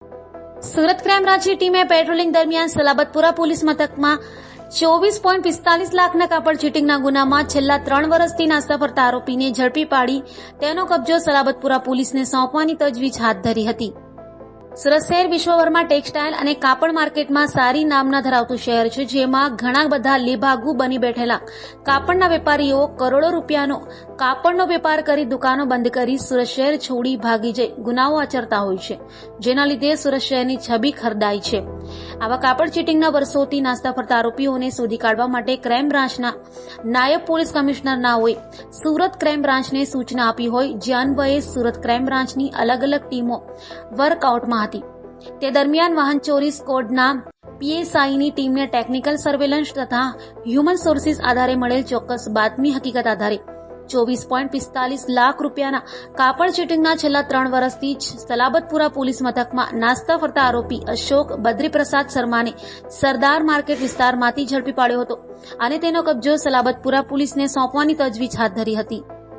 Surat crime બ્રાન્ચની ટીમે patrolling દરમિયાન સલાબતપુરા પોલીસ મથકમાં 24.45 લાખના કાપડ ચીટિંગના ગુનામાં છેલ્લા 3 વર્ષથી નાસ્તા ફરતા આરોપીને ઝડપી પાડી તેનો કબજો સલાબતપુરા પોલીસને સોંપવાની તજવીજ હાથ ધરી હતી. સુરત શહેર વિશ્વભરમાં ટેક્સટાઇલ અને કાપડ માર્કેટમાં સારી નામના ધરાવતું શહેર છે, જેમાં ઘણા બધા લેભાગુ બની બેઠેલા કાપડના વેપારીઓ કરોડો રૂપિયાનો કાપડનો વેપાર કરી દુકાનો બંધ કરી સુરત શહેર છોડી ભાગી જઈ ગુનાઓ આચરતા હોય છે, જેના લીધે સુરત શહેરની છબી ખરડાઈ છે. આવા કાપડ ચીટિંગના વર્ષોથી નાસ્તા ફરતા આરોપીઓને શોધી કાઢવા માટે ક્રાઇમ બ્રાન્ચના નાયબ પોલીસ કમિશનર નાઓએ સુરત ક્રાઇમ બ્રાન્ચને સૂચના આપી હોય, જે અન્વયે સુરત ક્રાઇમ બ્રાન્ચની અલગ અલગ ટીમો વર્કઆઉટમાં હતી. તે દરમિયાન વાહન ચોરી સ્કોડના પીએસઆઈની ટીમને ટેકનિકલ સર્વેલન્સ તથા હ્યુમન સોર્સિસ આધારે મળેલ ચોક્કસ બાતમી હકીકત આધારે 24.45 લાખ રૂપિયાના કાપડ ચીટિંગના છેલ્લા 3 વર્ષથી જ સલાબતપુરા પોલીસ મથકમાં નાસ્તા ફરતા આરોપી અશોક બદ્રીપ્રસાદ શર્માને સરદાર માર્કેટ વિસ્તારમાંથી ઝડપી પાડ્યો હતો અને તેનો કબજો સલાબતપુરા પોલીસને સોંપવાની તજવીજ હાથ ધરી હતી.